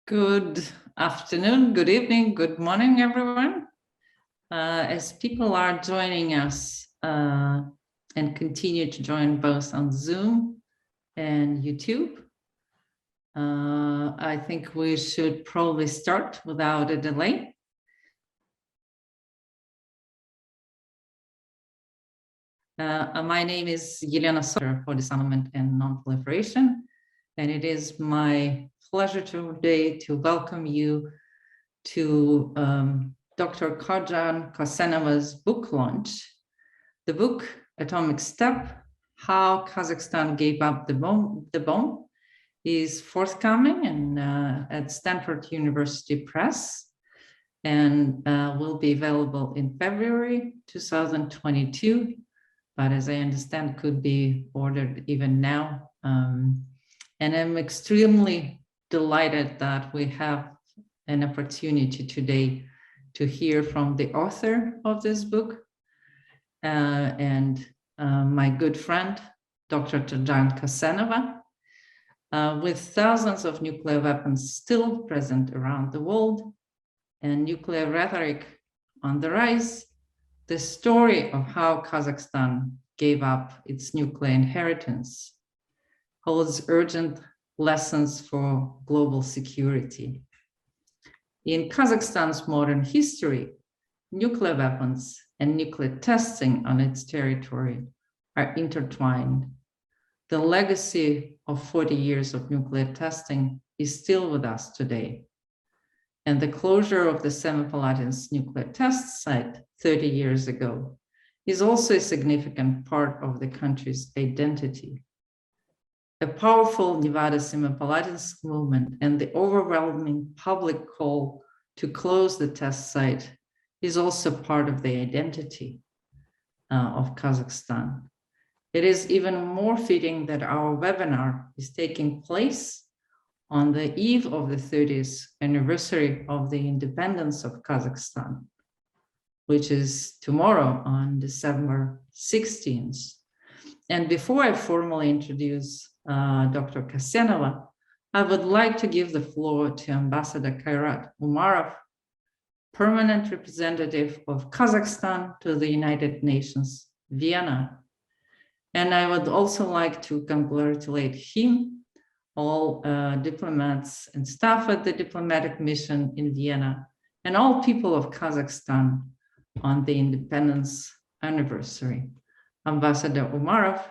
Good afternoon, good evening, good morning, everyone. As people are joining us and continue to join both on Zoom and YouTube, I think we should probably start without a delay. My name is Elena for Disarmament and Non-Proliferation, and it is my pleasure today to welcome you to Dr. Kassenova's book launch. The book, Atomic Steppe, How Kazakhstan Gave Up the Bomb, is forthcoming and at Stanford University Press, and will be available in February 2022, but as I understand, could be ordered even now. And I'm extremely delighted that we have an opportunity today to hear from the author of this book and my good friend, Dr. Togzhan Kassenova. With thousands of nuclear weapons still present around the world and nuclear rhetoric on the rise, the story of how Kazakhstan gave up its nuclear inheritance holds urgent lessons for global security. In Kazakhstan's modern history, nuclear weapons and nuclear testing on its territory are intertwined. The legacy of 40 years of nuclear testing is still with us today. And the closure of the Semipalatinsk nuclear test site 30 years ago is also a significant part of the country's identity. A powerful Nevada Semipalatinsk movement and the overwhelming public call to close the test site is also part of the identity of Kazakhstan. It is even more fitting that our webinar is taking place on the eve of the 30th anniversary of the independence of Kazakhstan, which is tomorrow on December 16th. And before I formally introduce Dr. Kassenova, I would like to give the floor to Ambassador Kairat Umarov, permanent representative of Kazakhstan to the United Nations, Vienna. And I would also like to congratulate him, all diplomats and staff at the diplomatic mission in Vienna, and all people of Kazakhstan on the independence anniversary. Ambassador Umarov,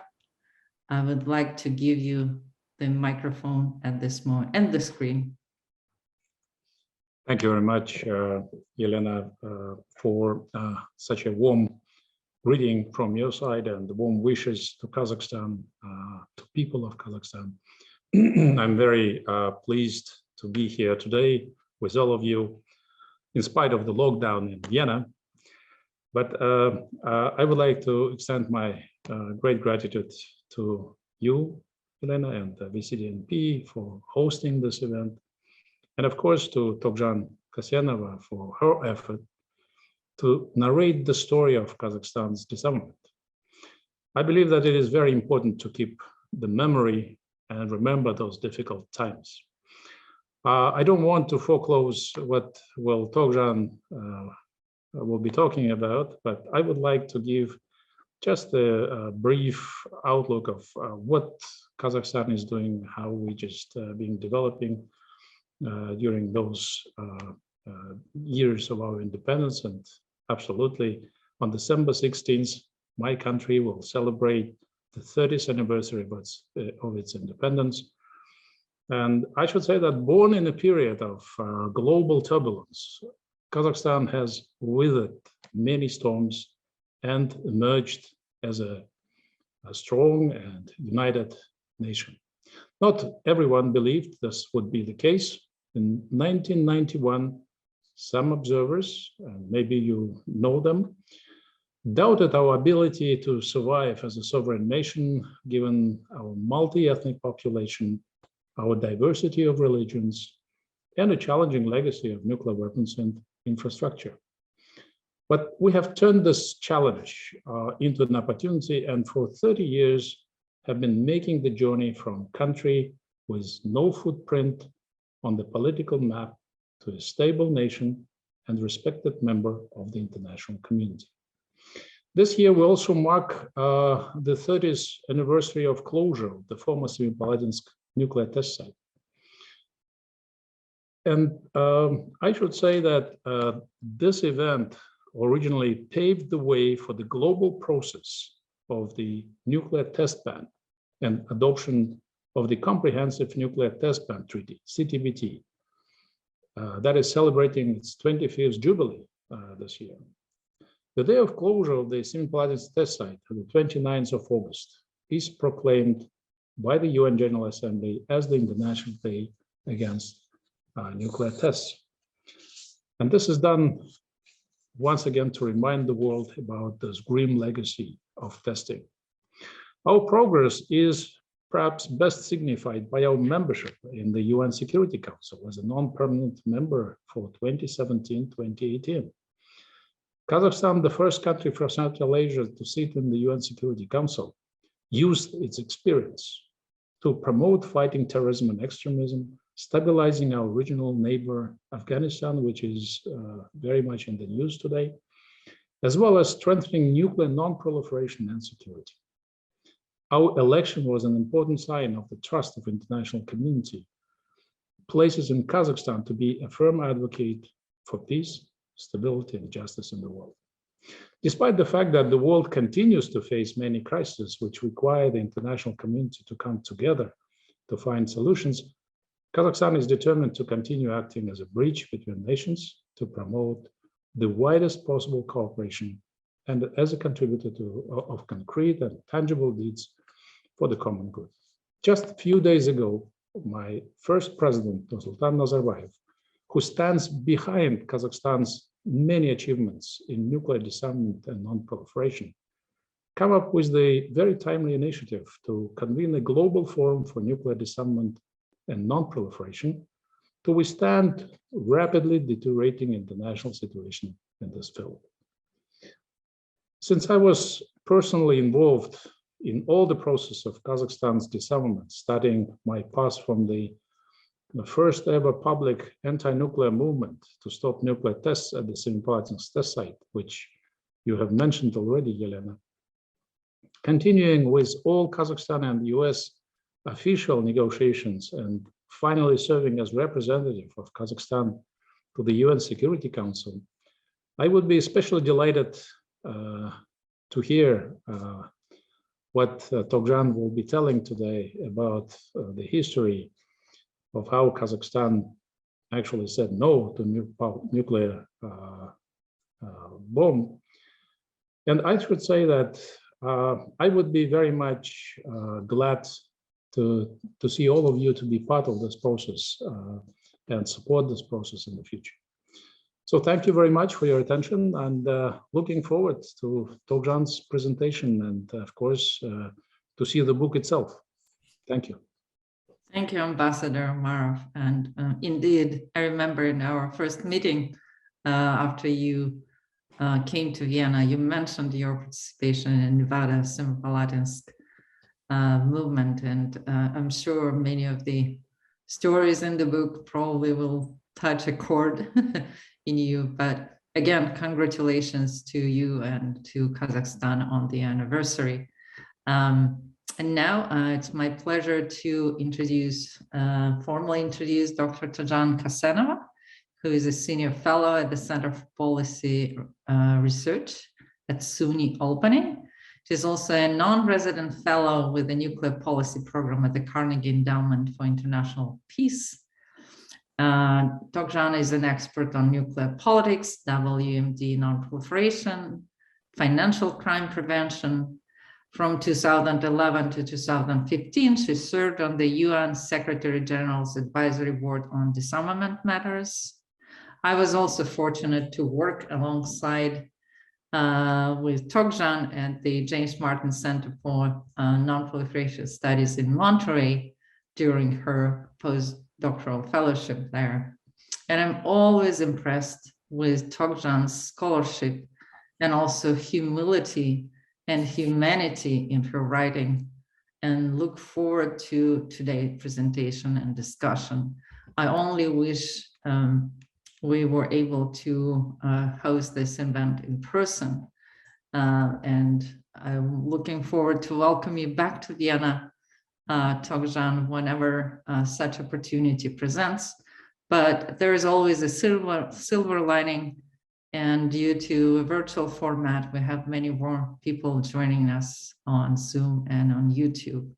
I would like to give you the microphone at this moment and the screen. Thank you very much, Elena, for such a warm greeting from your side and warm wishes to Kazakhstan, to people of Kazakhstan. I'm very pleased to be here today with all of you, in spite of the lockdown in Vienna. But I would like to extend my great gratitude to you, Elena, and VCDNP for hosting this event. And of course, to Togzhan Kassenova for her effort to narrate the story of Kazakhstan's disarmament. I believe that it is very important to keep the memory and remember those difficult times. I don't want to foreclose what Togzhan will be talking about, but I would like to give just a brief outlook of what Kazakhstan is doing, how we just been developing during those years of our independence. And absolutely, on December 16th, my country will celebrate the 30th anniversary of its independence. And I should say that born in a period of global turbulence, Kazakhstan has weathered many storms and emerged as a strong and united nation. Not everyone believed this would be the case. In 1991, some observers, and maybe you know them, doubted our ability to survive as a sovereign nation, given our multi-ethnic population, our diversity of religions, and a challenging legacy of nuclear weapons and infrastructure. But we have turned this challenge into an opportunity, and for 30 years have been making the journey from country with no footprint on the political map to a stable nation and respected member of the international community. This year, we also mark the 30th anniversary of closure of the former Semipalatinsk nuclear test site. And I should say that this event originally paved the way for the global process of the nuclear test ban and adoption of the Comprehensive Nuclear Test Ban Treaty, CTBT, that is celebrating its 25th jubilee this year. The day of closure of the Semipalatinsk test site, the 29th of August, is proclaimed by the UN General Assembly as the International Day Against Nuclear Tests. And this is done once again to remind the world about this grim legacy of testing. Our progress is perhaps best signified by our membership in the UN Security Council as a non-permanent member for 2017-2018. Kazakhstan, the first country from Central Asia to sit in the UN Security Council, used its experience to promote fighting terrorism and extremism, stabilizing our regional neighbor, Afghanistan, which is very much in the news today, as well as strengthening nuclear non-proliferation and security. Our election was an important sign of the trust of the international community, places in Kazakhstan to be a firm advocate for peace, stability, and justice in the world. Despite the fact that the world continues to face many crises which require the international community to come together to find solutions, Kazakhstan is determined to continue acting as a bridge between nations to promote the widest possible cooperation and as a contributor of concrete and tangible deeds for the common good. Just a few days ago, my first president, Nursultan Nazarbayev, who stands behind Kazakhstan's many achievements in nuclear disarmament and non-proliferation, come up with the very timely initiative to convene a global forum for nuclear disarmament and non-proliferation to withstand rapidly deteriorating international situation in this field. Since I was personally involved in all the process of Kazakhstan's disarmament, starting my path from the first ever public anti-nuclear movement to stop nuclear tests at the Semipalatinsk test site, which you have mentioned already, Elena, continuing with all Kazakhstan and US official negotiations, and finally serving as representative of Kazakhstan to the UN Security Council, I would be especially delighted to hear what Togzhan will be telling today about the history of how Kazakhstan actually said no to nuclear bomb. And I should say that I would be very much glad to see all of you to be part of this process and support this process in the future. So thank you very much for your attention, and looking forward to Togzhan's presentation and of course to see the book itself. Thank you. Thank you, Ambassador Umarov. And indeed, I remember in our first meeting after you came to Vienna, you mentioned your participation in Nevada Semipalatinsk movement, and I'm sure many of the stories in the book probably will touch a chord in you. But again, congratulations to you and to Kazakhstan on the anniversary. And now it's my pleasure to formally introduce Dr. Togzhan Kassenova, who is a senior fellow at the Center for Policy Research at SUNY-Albany. She's also a non-resident fellow with the Nuclear Policy Program at the Carnegie Endowment for International Peace. Togzhan is an expert on nuclear politics, WMD non-proliferation, financial crime prevention. From 2011 to 2015, she served on the UN Secretary General's Advisory Board on Disarmament Matters. I was also fortunate to work alongside with Togzhan at the James Martin Center for Non-Proliferation Studies in Monterey during her postdoctoral fellowship there. And I'm always impressed with Togzhan's scholarship and also humility and humanity in her writing, and look forward to today's presentation and discussion I only wish we were able to host this event in person. And I'm looking forward to welcome you back to Vienna, Togzhan, whenever such opportunity presents. But there is always a silver lining, and due to a virtual format, we have many more people joining us on Zoom and on YouTube.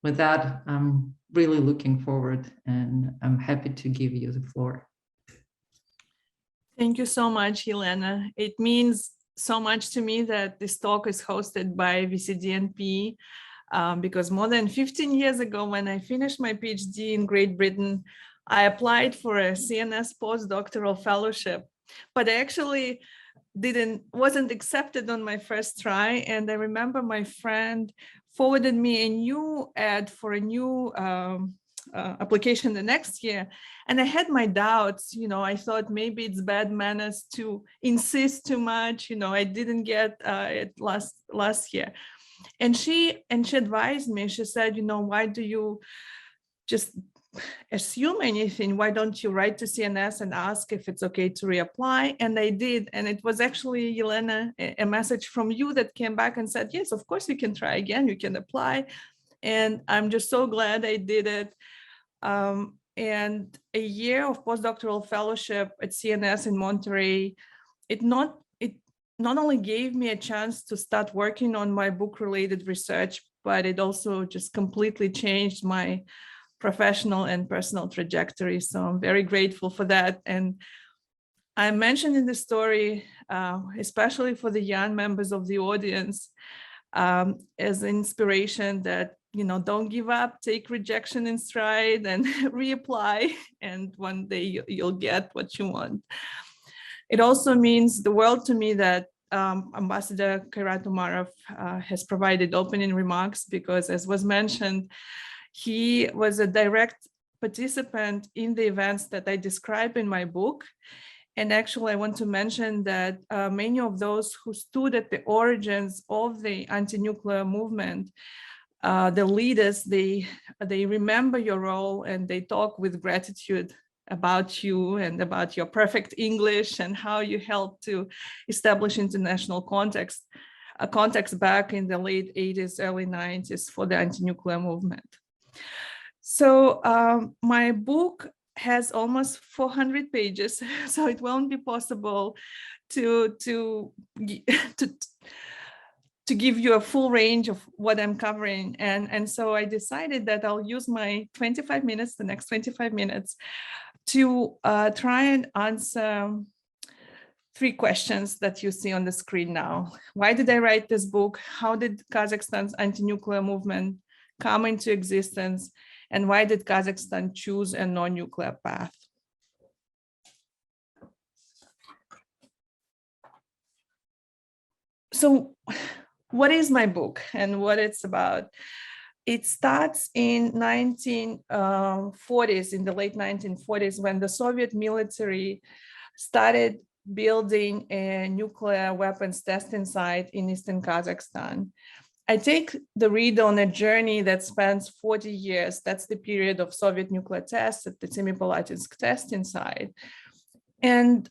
With that, I'm really looking forward, and I'm happy to give you the floor. Thank you so much, Elena. It means so much to me that this talk is hosted by VCDNP, because more than 15 years ago, when I finished my PhD in Great Britain, I applied for a CNS postdoctoral fellowship, but I actually wasn't accepted on my first try. And I remember my friend forwarded me a new ad for a new application the next year. And I had my doubts, I thought maybe it's bad manners to insist too much. I didn't get it last year. And she advised me, she said, why do you just assume anything? Why don't you write to CNS and ask if it's okay to reapply? And I did. And it was actually, Elena, a message from you that came back and said, yes, of course you can try again, you can apply. And I'm just so glad I did it. And a year of postdoctoral fellowship at CNS in Monterey, it not only gave me a chance to start working on my book-related research, but it also just completely changed my professional and personal trajectory. So I'm very grateful for that. And I mentioned in the story, especially for the young members of the audience, as inspiration that, don't give up, take rejection in stride and reapply. And one day you'll get what you want. It also means the world to me that Ambassador Kairat Umarov has provided opening remarks, because as was mentioned, he was a direct participant in the events that I describe in my book. And actually, I want to mention that many of those who stood at the origins of the anti-nuclear movement, the leaders, they remember your role, and they talk with gratitude about you and about your perfect English and how you helped to establish international context back in the late 80s, early 90s for the anti-nuclear movement. So my book has almost 400 pages, so it won't be possible to give you a full range of what I'm covering. And so I decided that I'll use my 25 minutes, the next 25 minutes, to try and answer 3 questions that you see on the screen now. Why did I write this book? How did Kazakhstan's anti-nuclear movement come into existence? And why did Kazakhstan choose a non-nuclear path? So what is my book and what it's about? It starts in 1940s, in the late 1940s, when the Soviet military started building a nuclear weapons testing site in eastern Kazakhstan. I take the reader on a journey that spans 40 years. That's the period of Soviet nuclear tests at the Semipalatinsk testing site. And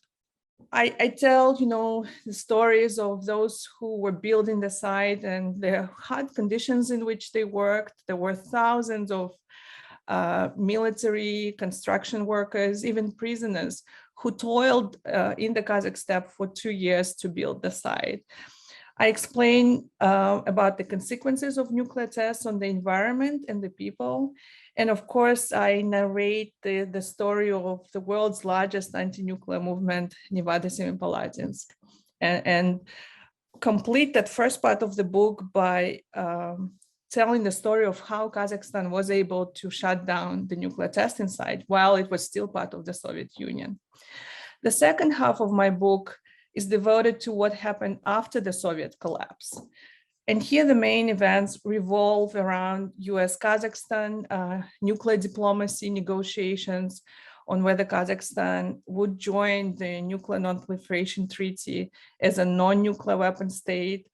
I tell, the stories of those who were building the site and the hard conditions in which they worked. There were thousands of military construction workers, even prisoners, who toiled in the Kazakh steppe for 2 years to build the site. I explain about the consequences of nuclear tests on the environment and the people. And of course, I narrate the story of the world's largest anti-nuclear movement, Nevada Semipalatinsk, and complete that first part of the book by telling the story of how Kazakhstan was able to shut down the nuclear testing site while it was still part of the Soviet Union. The second half of my book is devoted to what happened after the Soviet collapse. And here the main events revolve around US-Kazakhstan nuclear diplomacy negotiations on whether Kazakhstan would join the Nuclear Non-Proliferation Treaty as a non-nuclear weapon state.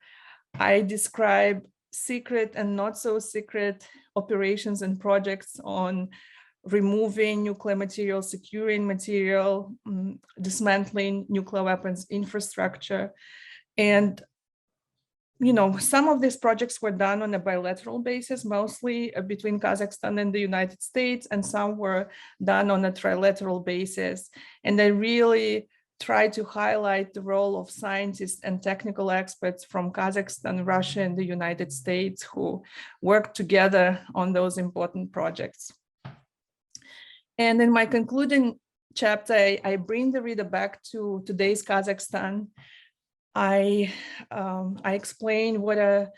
I describe secret and not so secret operations and projects on removing nuclear material, securing material, dismantling nuclear weapons infrastructure. And some of these projects were done on a bilateral basis, mostly between Kazakhstan and the United States, and some were done on a trilateral basis. And I really try to highlight the role of scientists and technical experts from Kazakhstan, Russia, and the United States who worked together on those important projects. And in my concluding chapter, I bring the reader back to today's Kazakhstan. I explain what are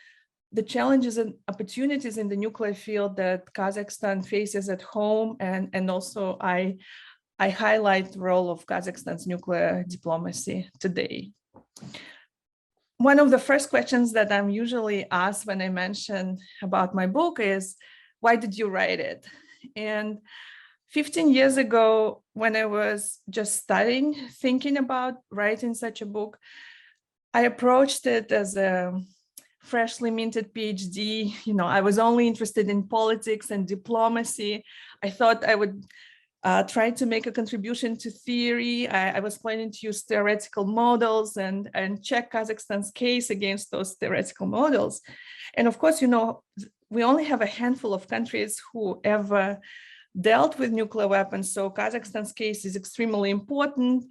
the challenges and opportunities in the nuclear field that Kazakhstan faces at home, and also I highlight the role of Kazakhstan's nuclear diplomacy today. One of the first questions that I'm usually asked when I mention about my book is, why did you write it? And 15 years ago, when I was just studying, thinking about writing such a book, I approached it as a freshly minted PhD. I was only interested in politics and diplomacy. I thought I would try to make a contribution to theory. I was planning to use theoretical models and check Kazakhstan's case against those theoretical models. And of course, we only have a handful of countries who ever dealt with nuclear weapons. So Kazakhstan's case is extremely important,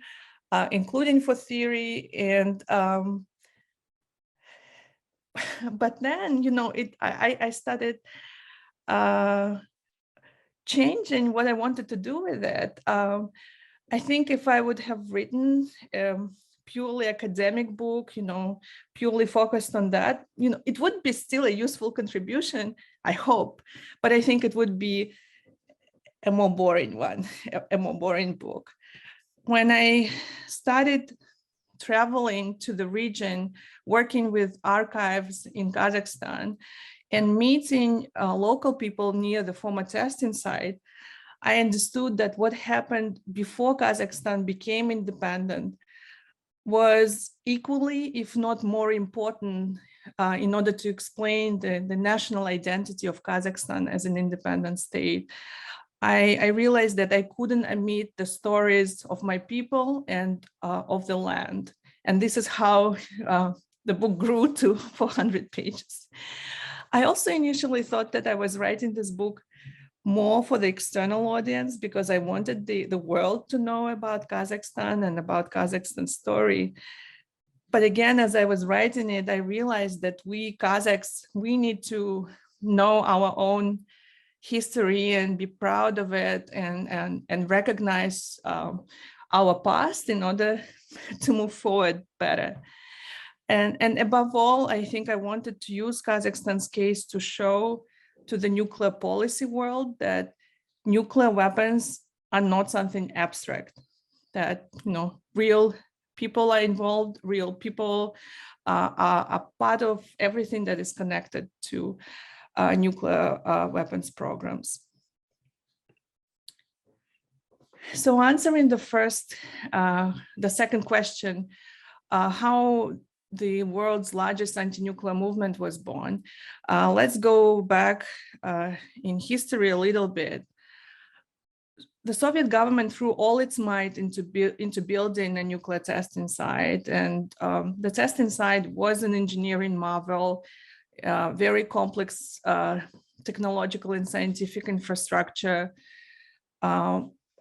including for theory. And but then, I started changing what I wanted to do with it. I think if I would have written purely academic book, purely focused on that, it would be still a useful contribution, I hope, but I think it would be a more boring one, a more boring book. When I started traveling to the region, working with archives in Kazakhstan and meeting local people near the former testing site, I understood that what happened before Kazakhstan became independent was equally, if not more important, in order to explain the national identity of Kazakhstan as an independent state. I realized that I couldn't omit the stories of my people and of the land. And this is how the book grew to 400 pages. I also initially thought that I was writing this book more for the external audience because I wanted the world to know about Kazakhstan and about Kazakhstan's story. But again, as I was writing it, I realized that we Kazakhs, we need to know our own history and be proud of it and recognize our past in order to move forward better. And above all, I think I wanted to use Kazakhstan's case to show to the nuclear policy world that nuclear weapons are not something abstract, that real people are involved, real people are part of everything that is connected to nuclear weapons programs. So answering the second question, how the world's largest anti-nuclear movement was born. Let's go back in history a little bit. The Soviet government threw all its might into building a nuclear testing site, and the testing site was an engineering marvel, very complex technological and scientific infrastructure.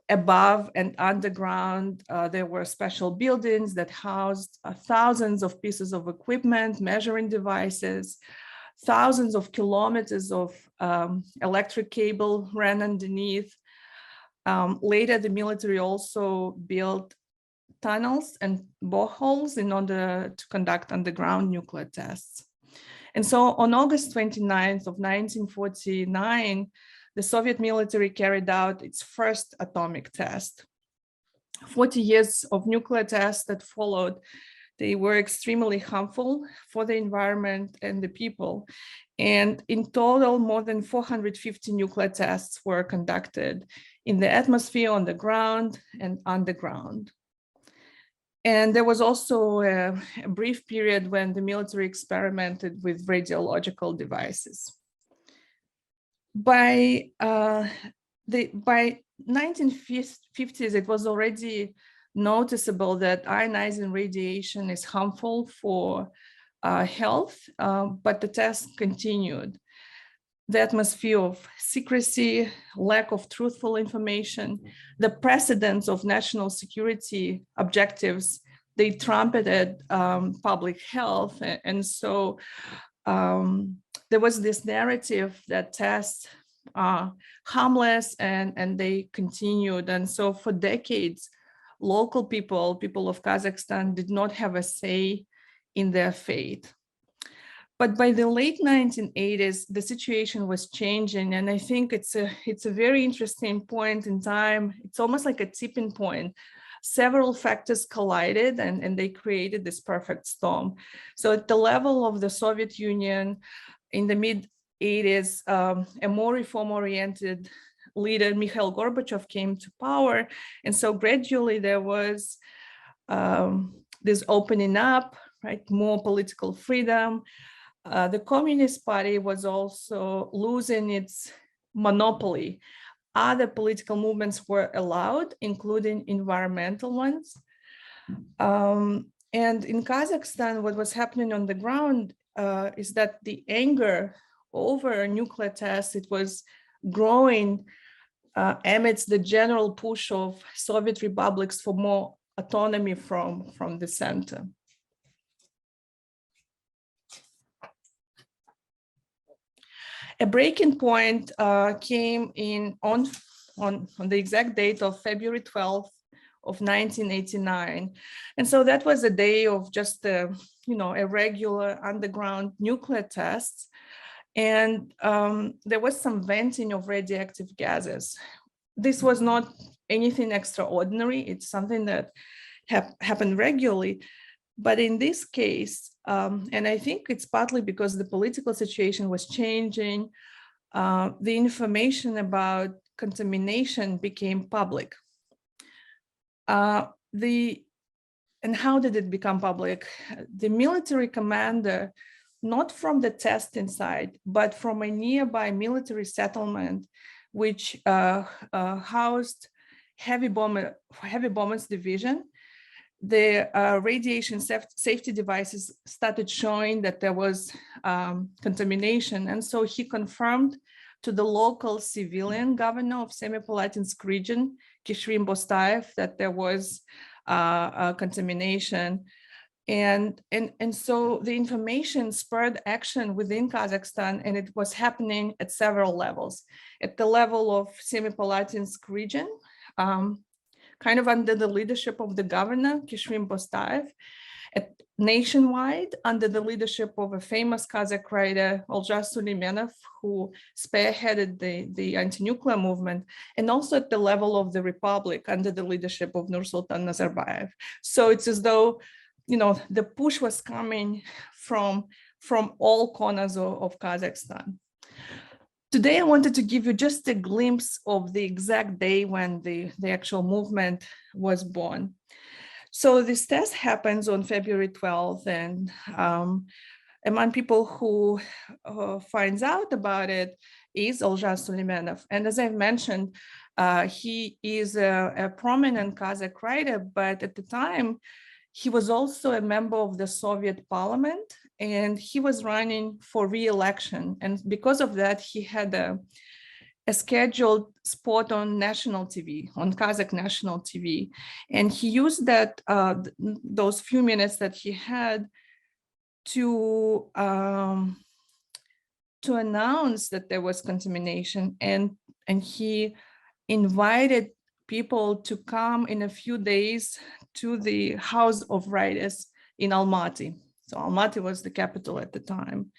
Above and underground, there were special buildings that housed thousands of pieces of equipment, measuring devices, thousands of kilometers of electric cable ran underneath. Later, the military also built tunnels and boreholes in order to conduct underground nuclear tests. And so on August 29th of 1949, the Soviet military carried out its first atomic test. 40 years of nuclear tests that followed, they were extremely harmful for the environment and the people. And in total, more than 450 nuclear tests were conducted in the atmosphere, on the ground, and underground. And there was also a brief period when the military experimented with radiological devices. By the by 1950s, it was already noticeable that ionizing radiation is harmful for health, but the tests continued. The atmosphere of secrecy, lack of truthful information, the precedence of national security objectives, they trumpeted public health. And so there was this narrative that tests are harmless, and they continued. And so for decades, local people of Kazakhstan did not have a say in their fate. But by the late 1980s, the situation was changing. And I think it's a very interesting point in time. It's almost like a tipping point. Several factors collided, and they created this perfect storm. So at the level of the Soviet Union, in the mid-80s, a more reform-oriented leader, Mikhail Gorbachev, came to power. And so gradually there was this opening up, right? More political freedom. The Communist Party was also losing its monopoly. Other political movements were allowed, including environmental ones. And in Kazakhstan, what was happening on the ground is that the anger over nuclear tests, it was growing amidst the general push of Soviet republics for more autonomy from the center. A breaking point came in on the exact date of February 12th of 1989. And so that was a day of just a regular underground nuclear tests. And there was some venting of radioactive gases. This was not anything extraordinary. It's something that happened regularly. But in this case, and I think it's partly because the political situation was changing, the information about contamination became public. And how did it become public? The military commander, not from the testing site, but from a nearby military settlement, which housed heavy bombers division, the radiation safety devices started showing that there was contamination. And so he confirmed to the local civilian governor of Semipalatinsk region, Kishrim Bostayev, that there was contamination. And so the information spurred action within Kazakhstan, and it was happening at several levels. At the level of Semipalatinsk region, kind of under the leadership of the governor, Kishrim Bostayev, nationwide under the leadership of a famous Kazakh writer, Olja Suleimanov, who spearheaded the anti-nuclear movement, and also at the level of the republic under the leadership of Nursultan Nazarbayev. So it's as though, the push was coming from all corners of Kazakhstan. Today, I wanted to give you just a glimpse of the exact day when the actual movement was born. So this test happens on February 12th, and among people who finds out about it is Olja Suleimanov. And as I've mentioned, he is a prominent Kazakh writer, but at the time, he was also a member of the Soviet parliament, and he was running for re-election. And because of that, he had a scheduled spot on national TV, on Kazakh national TV. And he used that those few minutes that he had to announce that there was contamination. And he invited people to come in a few days to the House of Writers in Almaty. So Almaty was the capital at the time.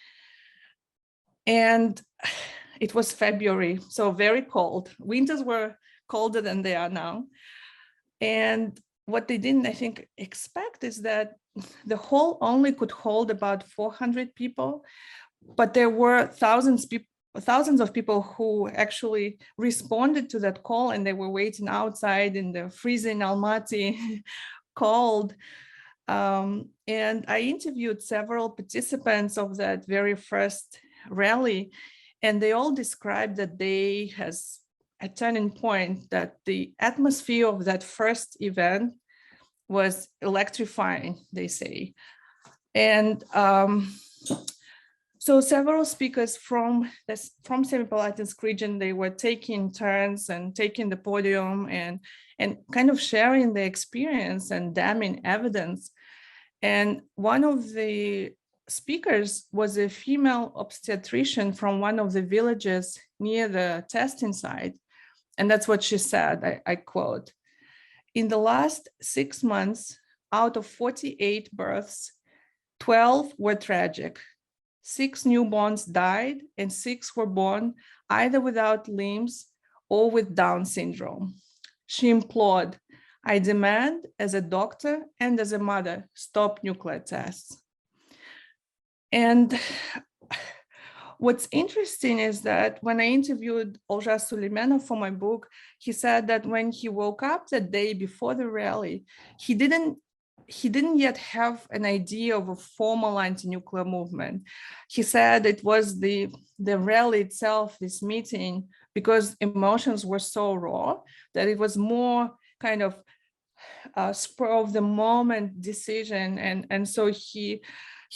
And it was February, so very cold. Winters were colder than they are now. And what they didn't, I think, expect is that the hall only could hold about 400 people, but there were thousands of people who actually responded to that call, and they were waiting outside in the freezing Almaty cold. And I interviewed several participants of that very first rally, and they all described that day as a turning point, that the atmosphere of that first event was electrifying, they say. And so several speakers from Semipalatinsk region, they were taking turns and taking the podium and kind of sharing their experience and damning evidence. And one of the speakers was a female obstetrician from one of the villages near the testing site. And that's what she said, I quote, "In the last 6 months, out of 48 births, 12 were tragic. 6 newborns died and 6 were born either without limbs or with Down syndrome. She implored, 'I demand as a doctor and as a mother, stop nuclear tests.'" And what's interesting is that when I interviewed Olja Suleimanov for my book, he said that when he woke up the day before the rally, he didn't yet have an idea of a formal anti-nuclear movement. He said it was the rally itself, this meeting, because emotions were so raw, that it was more kind of spur of the moment decision. And so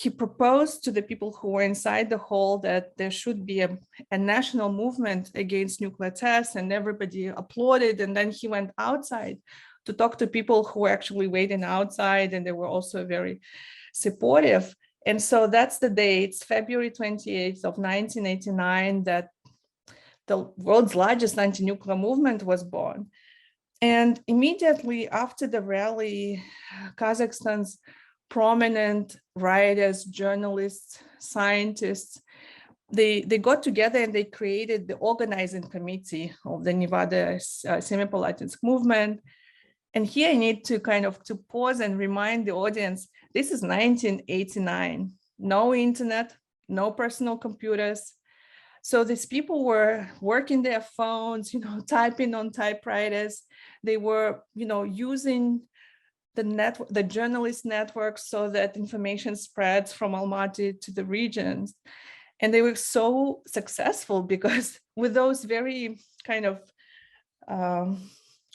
he proposed to the people who were inside the hall that there should be a national movement against nuclear tests, and everybody applauded. And then he went outside to talk to people who were actually waiting outside, and they were also very supportive. And so that's the day, it's February 28th of 1989, that the world's largest anti-nuclear movement was born. And immediately after the rally, Kazakhstan's prominent writers, journalists, scientists, they got together and they created the organizing committee of the Nevada Semipalatinsk movement. And here I need to to pause and remind the audience, this is 1989, no internet, no personal computers. So these people were working their phones, typing on typewriters. They were, using the journalist network so that information spreads from Almaty to the regions. And they were so successful because with those very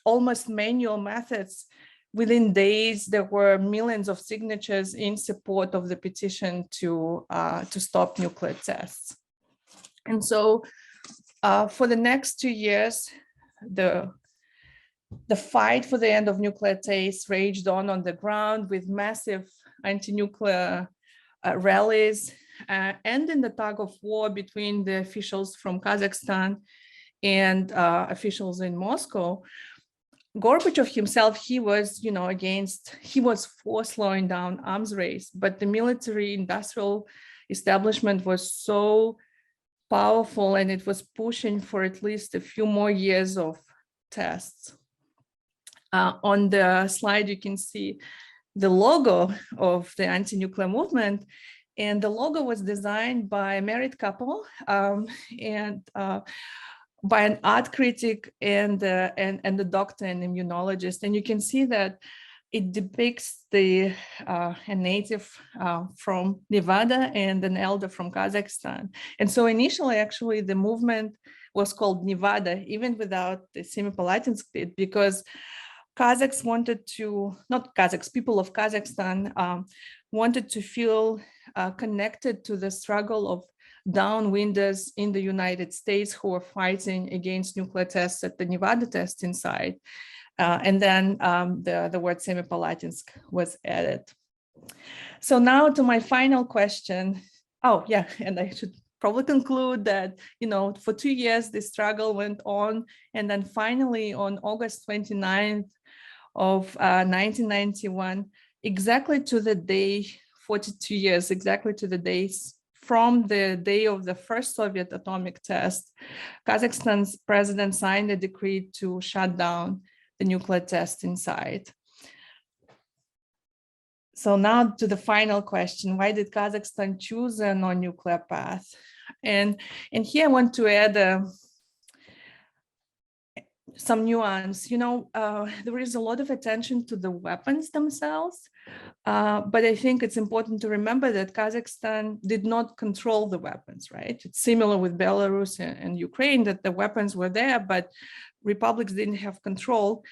almost manual methods, within days, there were millions of signatures in support of the petition to stop nuclear tests. And so for the next 2 years, the fight for the end of nuclear tests raged on the ground with massive anti-nuclear rallies and in the tug of war between the officials from Kazakhstan and officials in Moscow. Gorbachev himself, he was, he was for slowing down arms race, but the military industrial establishment was so powerful and it was pushing for at least a few more years of tests. On the slide, you can see the logo of the anti-nuclear movement, and the logo was designed by a married couple and by an art critic and a doctor and immunologist. And you can see that it depicts a native from Nevada and an elder from Kazakhstan. And so initially, actually, the movement was called Nevada, even without the Semipalatinsk bit, because Kazakhs wanted to, not Kazakhs, people of Kazakhstan wanted to feel connected to the struggle of downwinders in the United States who were fighting against nuclear tests at the Nevada testing site. And then the word Semipalatinsk was added. So now to my final question. Oh yeah, and I should probably conclude that, for 2 years, the struggle went on. And then finally on August 29th of 1991, exactly to the day, 42 years, exactly to the days from the day of the first Soviet atomic test, Kazakhstan's president signed a decree to shut down the nuclear testing site. So now to the final question, why did Kazakhstan choose a non-nuclear path? And here I want to add some nuance. There is a lot of attention to the weapons themselves, but I think it's important to remember that Kazakhstan did not control the weapons, right? It's similar with Belarus and Ukraine, that the weapons were there, but republics didn't have control.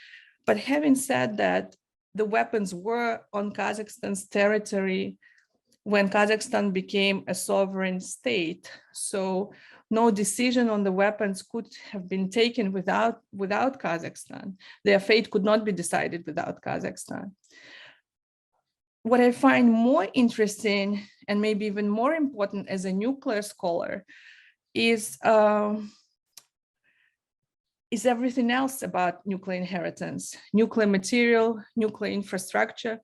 But having said that, the weapons were on Kazakhstan's territory when Kazakhstan became a sovereign state. So no decision on the weapons could have been taken without Kazakhstan. Their fate could not be decided without Kazakhstan. What I find more interesting and maybe even more important as a nuclear scholar is everything else about nuclear inheritance, nuclear material, nuclear infrastructure.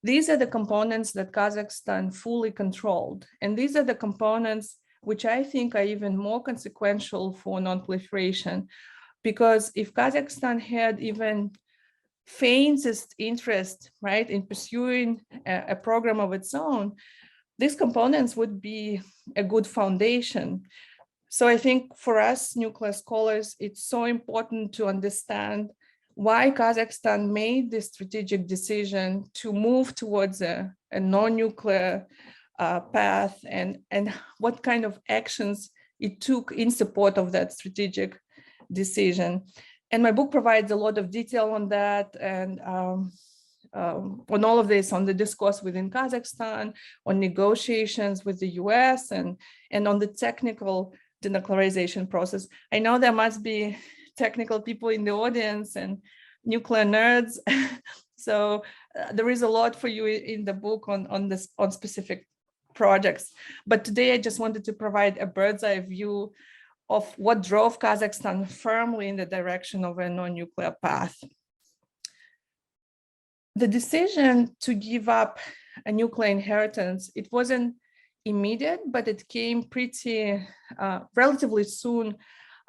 These are the components that Kazakhstan fully controlled. And these are the components which I think are even more consequential for non-proliferation, because if Kazakhstan had even faintest interest, right, in pursuing a program of its own, these components would be a good foundation. So I think for us nuclear scholars, it's so important to understand why Kazakhstan made this strategic decision to move towards a non-nuclear path, and what kind of actions it took in support of that strategic decision. And my book provides a lot of detail on that, and on all of this, on the discourse within Kazakhstan, on negotiations with the US, and on the technical denuclearization process. I know there must be technical people in the audience and nuclear nerds. So there is a lot for you in the book on specific projects. But today I just wanted to provide a bird's eye view of what drove Kazakhstan firmly in the direction of a non-nuclear path. The decision to give up a nuclear inheritance, it wasn't immediate, but it came pretty relatively soon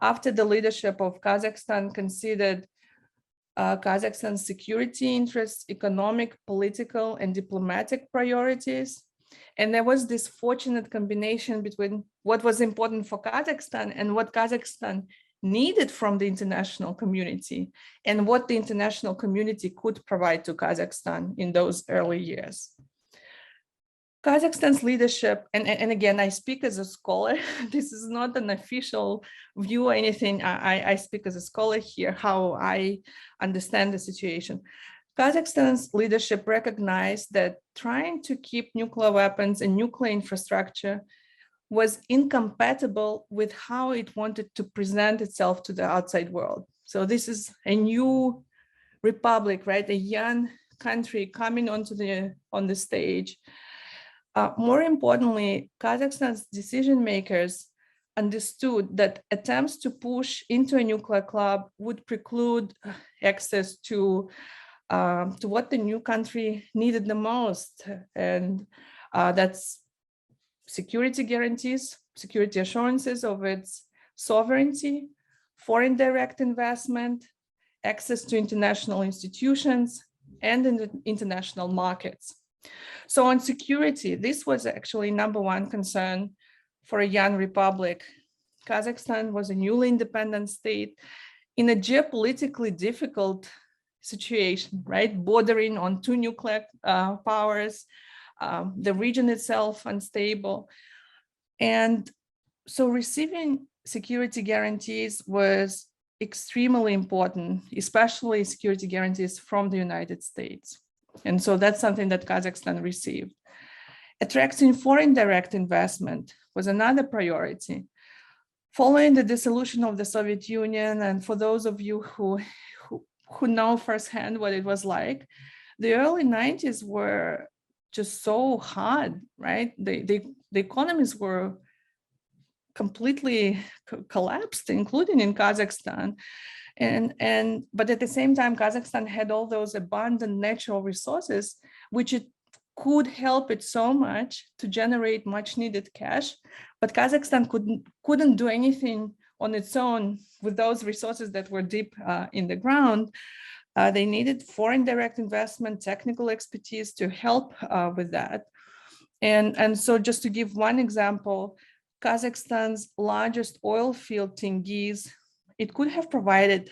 after the leadership of Kazakhstan considered Kazakhstan's security interests, economic, political, and diplomatic priorities. And there was this fortunate combination between what was important for Kazakhstan and what Kazakhstan needed from the international community, and what the international community could provide to Kazakhstan in those early years. Kazakhstan's leadership, and again, I speak as a scholar, this is not an official view or anything, I speak as a scholar here, how I understand the situation. Kazakhstan's leadership recognized that trying to keep nuclear weapons and nuclear infrastructure was incompatible with how it wanted to present itself to the outside world. So this is a new republic, right? A young country coming on the stage. More importantly, Kazakhstan's decision makers understood that attempts to push into a nuclear club would preclude access to what the new country needed the most, and that's security guarantees, security assurances of its sovereignty, foreign direct investment, access to international institutions, and in the international markets. So on security, this was actually #1 concern for a young republic. Kazakhstan was a newly independent state in a geopolitically difficult situation, right? Bordering on 2 nuclear powers, the region itself unstable. And so receiving security guarantees was extremely important, especially security guarantees from the United States. And so that's something that Kazakhstan received. Attracting foreign direct investment was another priority. Following the dissolution of the Soviet Union, and for those of you who know firsthand what it was like, the early 90s were just so hard, right? The economies were completely collapsed, including in Kazakhstan. But at the same time, Kazakhstan had all those abundant natural resources, which it could help it so much to generate much needed cash. But Kazakhstan couldn't do anything on its own with those resources that were deep in the ground. They needed foreign direct investment, technical expertise to help with that. And so just to give one example, Kazakhstan's largest oil field, Tengiz, it could have provided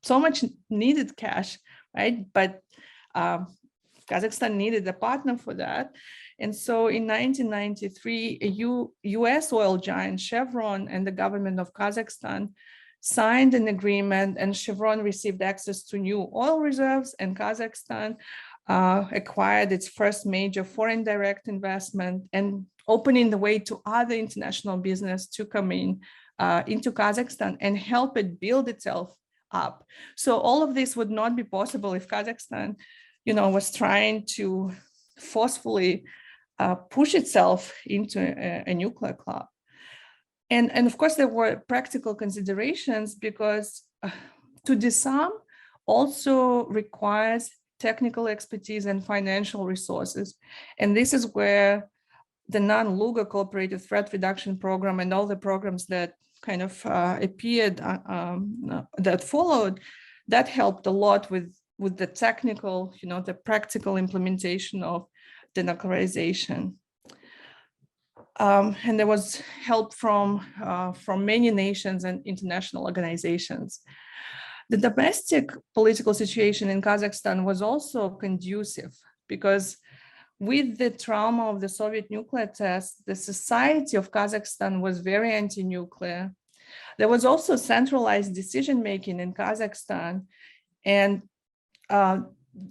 so much needed cash, right? But Kazakhstan needed a partner for that. And so in 1993, US oil giant Chevron and the government of Kazakhstan signed an agreement, and Chevron received access to new oil reserves, and Kazakhstan acquired its first major foreign direct investment, and opening the way to other international business to come into Kazakhstan and help it build itself up. So all of this would not be possible if Kazakhstan, was trying to forcefully push itself into a nuclear club. And of course, there were practical considerations, because to disarm also requires technical expertise and financial resources. And this is where the non-Luga cooperative threat reduction program and all the programs that kind of appeared, that followed, that helped a lot with the technical, the practical implementation of denuclearization. And there was help from many nations and international organizations. The domestic political situation in Kazakhstan was also conducive, because with the trauma of the Soviet nuclear test, the society of Kazakhstan was very anti-nuclear. There was also centralized decision-making in Kazakhstan, and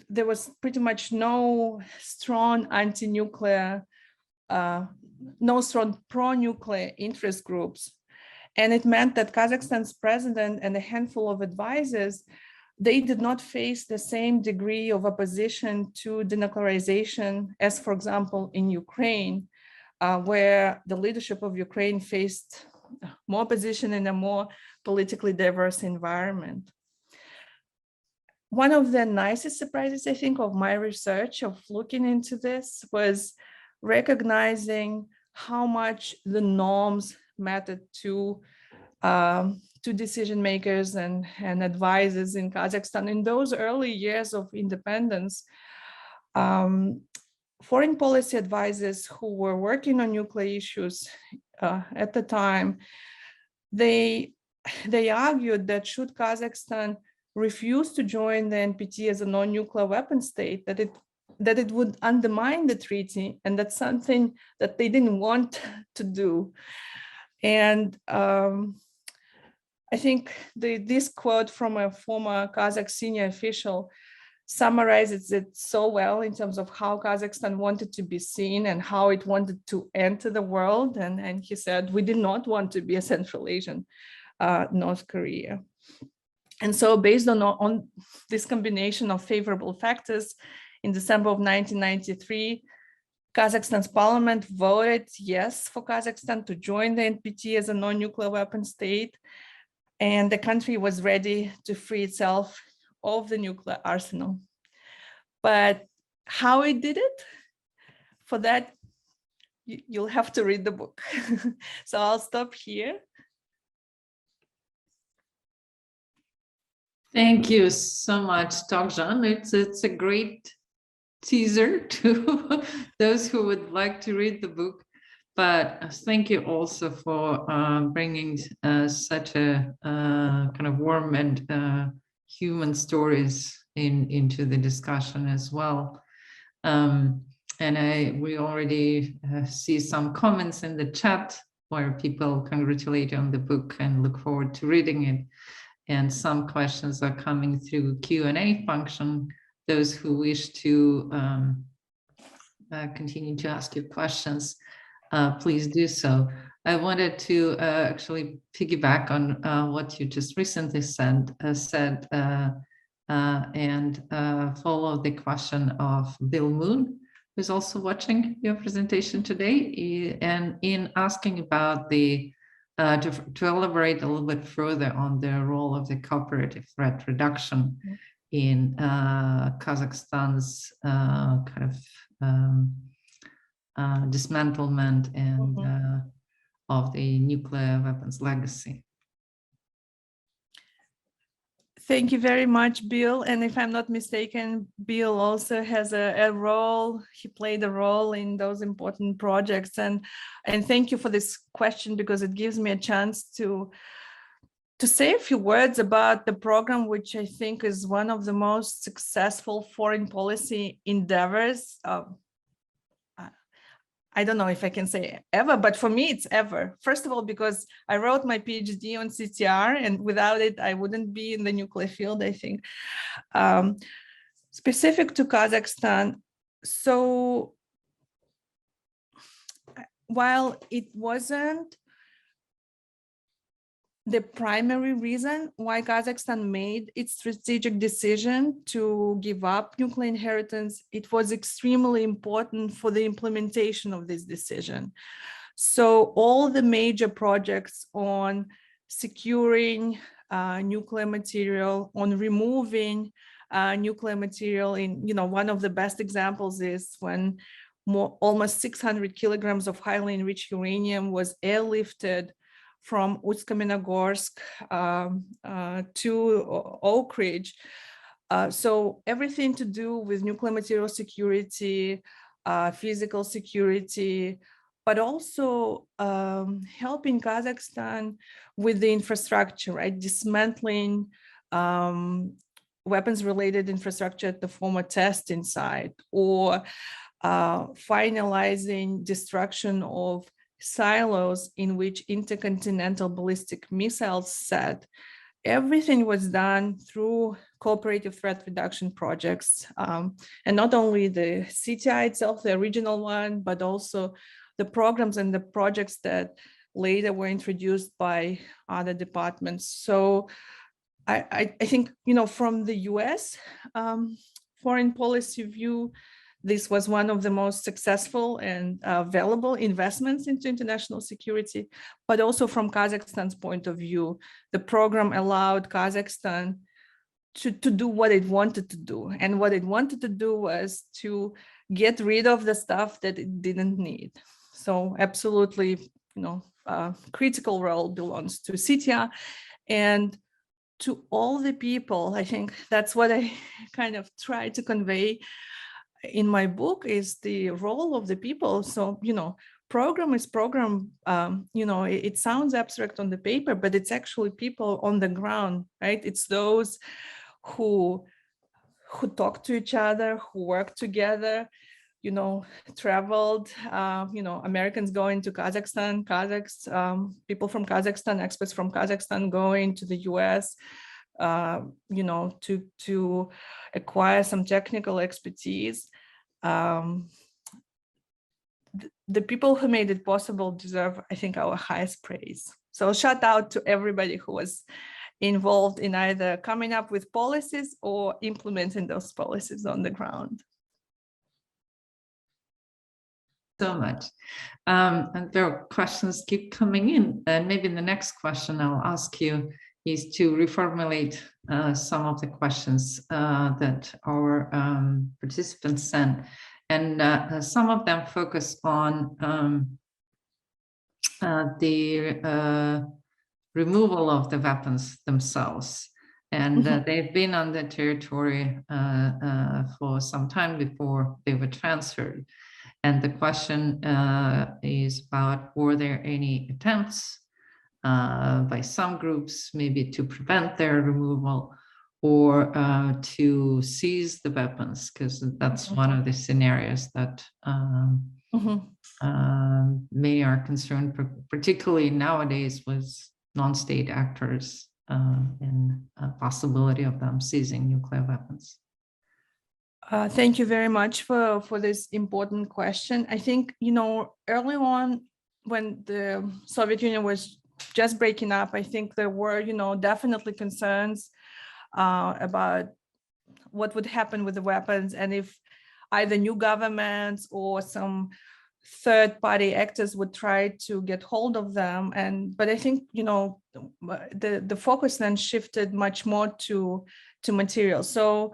there was pretty much no strong anti-nuclear, no strong pro-nuclear interest groups. And it meant that Kazakhstan's president and a handful of advisors, they did not face the same degree of opposition to denuclearization as, for example, in Ukraine, where the leadership of Ukraine faced more opposition in a more politically diverse environment. One of the nicest surprises, I think, of my research, of looking into this, was recognizing how much the norms mattered to decision makers and advisors in Kazakhstan in those early years of independence. Foreign policy advisors who were working on nuclear issues at the time, they argued that should Kazakhstan refuse to join the NPT as a non-nuclear weapon state, that it would undermine the treaty, and that's something that they didn't want to do. And I think this quote from a former Kazakh senior official summarizes it so well in terms of how Kazakhstan wanted to be seen and how it wanted to enter the world. And he said, we did not want to be a Central Asian North Korea. And so based on this combination of favorable factors, in December of 1993, Kazakhstan's parliament voted yes for Kazakhstan to join the NPT as a non-nuclear weapon state. And the country was ready to free itself of the nuclear arsenal. But how it did it? For that, you'll have to read the book. So I'll stop here. Thank you so much, Togzhan. It's a great teaser to those who would like to read the book. But thank you also for bringing such a kind of warm and human stories into the discussion as well. And we already see some comments in the chat where people congratulate you on the book and look forward to reading it. And some questions are coming through Q&A function. Those who wish to continue to ask you questions, please do so. I wanted to actually piggyback on what you just recently said and follow the question of Bill Moon, who's also watching your presentation today, and in asking about the to elaborate a little bit further on the role of the cooperative threat reduction in Kazakhstan's kind of dismantlement and of the nuclear weapons legacy. Thank you very much, Bill. And if I'm not mistaken, Bill also has a role, he played a role in those important projects. And thank you for this question, because it gives me a chance to to say a few words about the program, which I think is one of the most successful foreign policy endeavors. I don't know if I can say ever, but for me, it's ever. First of all, because I wrote my PhD on CTR, and without it, I wouldn't be in the nuclear field, I think. Specific to Kazakhstan, so while it wasn't the primary reason why Kazakhstan made its strategic decision to give up nuclear inheritance, it was extremely important for the implementation of this decision. So all the major projects on securing nuclear material, on removing nuclear material in, one of the best examples is when almost 600 kilograms of highly enriched uranium was airlifted from Uсть-Kamenogorsk to Oak Ridge. So everything to do with nuclear material security, physical security, but also helping Kazakhstan with the infrastructure, right? Dismantling weapons-related infrastructure at the former testing site, or finalizing destruction of silos in which intercontinental ballistic missiles sat. Everything was done through cooperative threat reduction projects. And not only the CTI itself, the original one, but also the programs and the projects that later were introduced by other departments. So I think, from the US foreign policy view, this was one of the most successful and valuable investments into international security, but also from Kazakhstan's point of view, the program allowed Kazakhstan to do what it wanted to do. And what it wanted to do was to get rid of the stuff that it didn't need. So absolutely, critical role belongs to CTR. And to all the people, I think that's what I kind of try to convey in my book, is the role of the people. So, program is program, it sounds abstract on the paper, but it's actually people on the ground, right? It's those who talk to each other, who work together, traveled, Americans going to Kazakhstan, Kazakhs, people from Kazakhstan, experts from Kazakhstan going to the US, to acquire some technical expertise. The people who made it possible deserve, I think, our highest praise. So shout out to everybody who was involved in either coming up with policies or implementing those policies on the ground. So much. And there are questions keep coming in, and maybe the next question I'll ask you is to reformulate some of the questions that our participants sent. And some of them focus on the removal of the weapons themselves. And they've been on the territory for some time before they were transferred. And the question is about, were there any attempts by some groups maybe to prevent their removal or to seize the weapons? Because that's one of the scenarios that many are concerned, particularly nowadays, with non-state actors and possibility of them seizing nuclear weapons. Thank you very much for this important question. I think, early on when the Soviet Union was just breaking up, I think there were, definitely concerns about what would happen with the weapons, and if either new governments or some third-party actors would try to get hold of them. But I think, the focus then shifted much more to material. So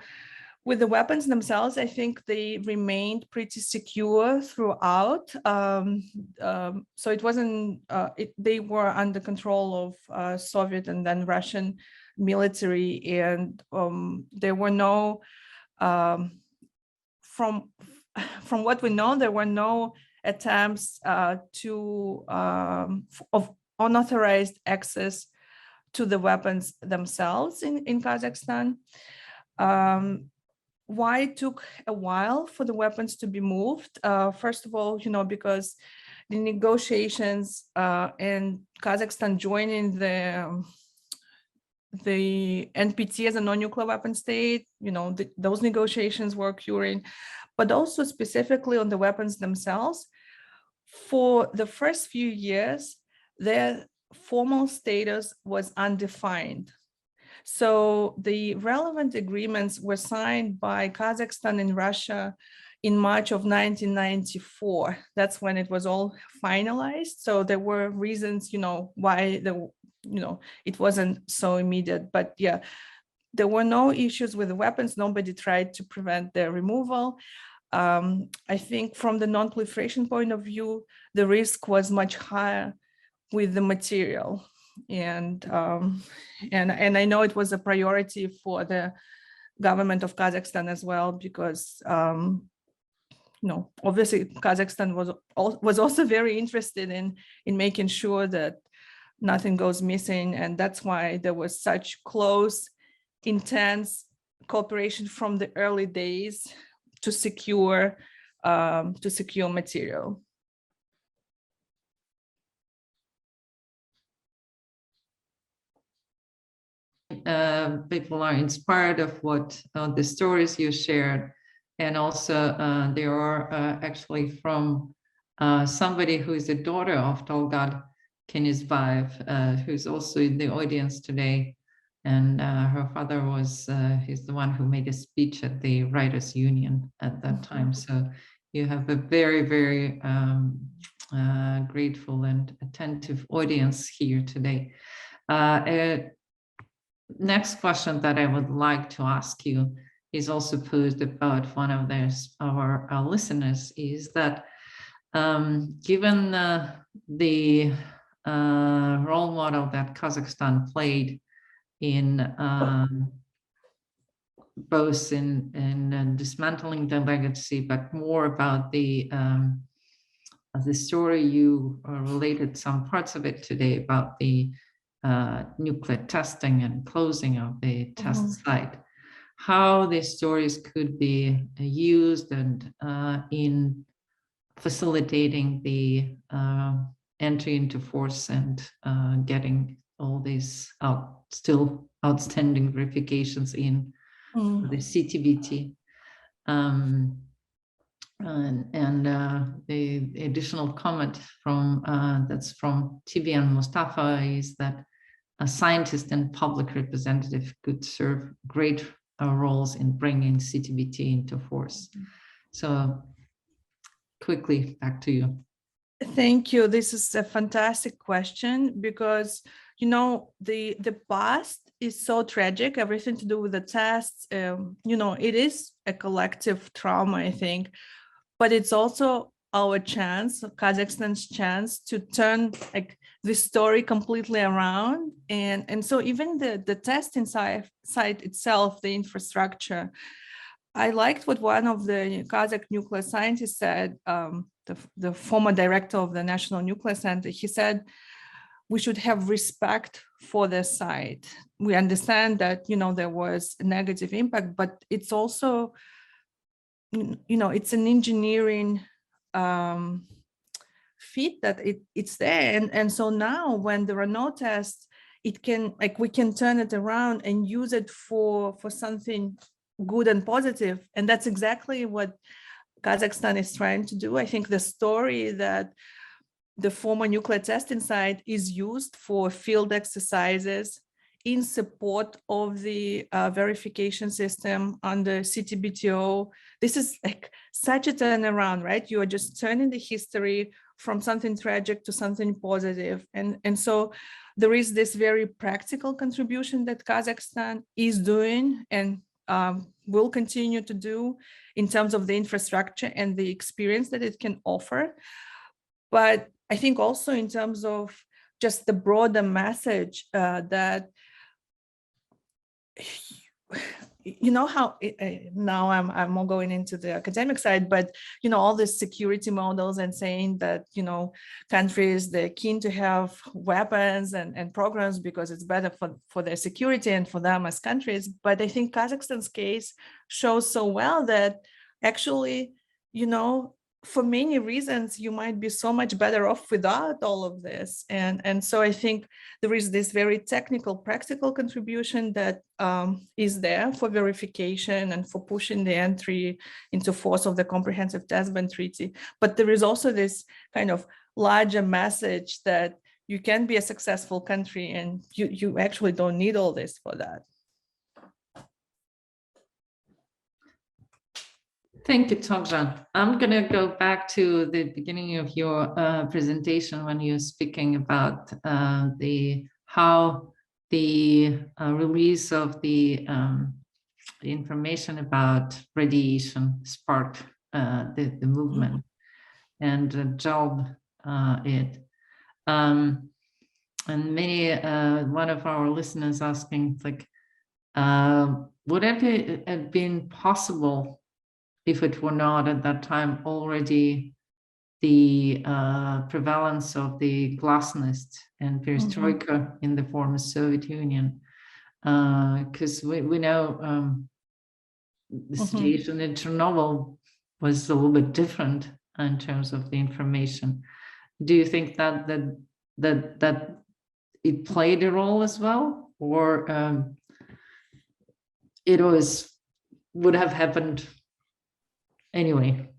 with the weapons themselves, I think they remained pretty secure throughout. So it wasn't, they were under control of Soviet and then Russian military, and there were no, from what we know, there were no attempts of unauthorized access to the weapons themselves in Kazakhstan. Why it took a while for the weapons to be moved? First of all, because the negotiations and Kazakhstan joining the NPT as a non-nuclear weapon state, those negotiations were occurring, but also specifically on the weapons themselves. For the first few years, their formal status was undefined. So the relevant agreements were signed by Kazakhstan and Russia in March of 1994. That's when it was all finalized. So there were reasons, why it wasn't so immediate. But yeah, there were no issues with the weapons. Nobody tried to prevent their removal. I think from the non-proliferation point of view, the risk was much higher with the material. And I know it was a priority for the government of Kazakhstan as well, because obviously Kazakhstan was also very interested in making sure that nothing goes missing, and that's why there was such close, intense cooperation from the early days to secure material. People are inspired of what the stories you shared, and also they are actually from somebody who is the daughter of Togzhan who's also in the audience today, and her father he's the one who made a speech at the Writers' Union at that time. So you have a very, very grateful and attentive audience here today. Next question that I would like to ask you is also posed about one of our listeners, is that given the role model that Kazakhstan played in both in dismantling the legacy, but more about the story you related some parts of it today about the nuclear testing and closing of the test site, how these stories could be used and in facilitating the entry into force and getting all these still outstanding verifications in the CTBT. And the additional comment that's from Tibian Mustafa is that a scientist and public representative could serve great roles in bringing CTBT into force. So quickly, back to you. Thank you. This is a fantastic question, because the past is so tragic, everything to do with the tests. It is a collective trauma, I think, but it's also our chance, Kazakhstan's chance, to turn the story completely around. And so even the testing site itself, the infrastructure, I liked what one of the Kazakh nuclear scientists said, the former director of the National Nuclear Center. He said, we should have respect for the site. We understand that, there was a negative impact, but it's also, it's an engineering feat that it's there. And so now when there are no tests, it can, we can turn it around and use it for something good and positive. And that's exactly what Kazakhstan is trying to do. I think the story that the former nuclear testing site is used for field exercises in support of the verification system under CTBTO. This is such a turnaround, right? You are just turning the history from something tragic to something positive. And so there is this very practical contribution that Kazakhstan is doing and will continue to do in terms of the infrastructure and the experience that it can offer. But I think also in terms of just the broader message that you know how now I'm more going into the academic side, but you know, all these security models and saying that, you know, countries, they're keen to have weapons and programs because it's better for their security and for them as countries. But I think Kazakhstan's case shows so well that actually, you know, for many reasons, you might be so much better off without all of this. And so I think there is this very technical, practical contribution that is there for verification and for pushing the entry into force of the Comprehensive Test Ban Treaty. But there is also this kind of larger message that you can be a successful country and you actually don't need all this for that. Thank you, Togzhan. I'm going to go back to the beginning of your presentation when you're speaking about how the release of the information about radiation sparked the movement and job it. And many, one of our listeners asking, like, would it have been possible if it were not at that time already the prevalence of the glasnost and perestroika in the former Soviet Union? Because we know the situation in Chernobyl was a little bit different in terms of the information. Do you think that it played a role as well, or it would have happened anyway?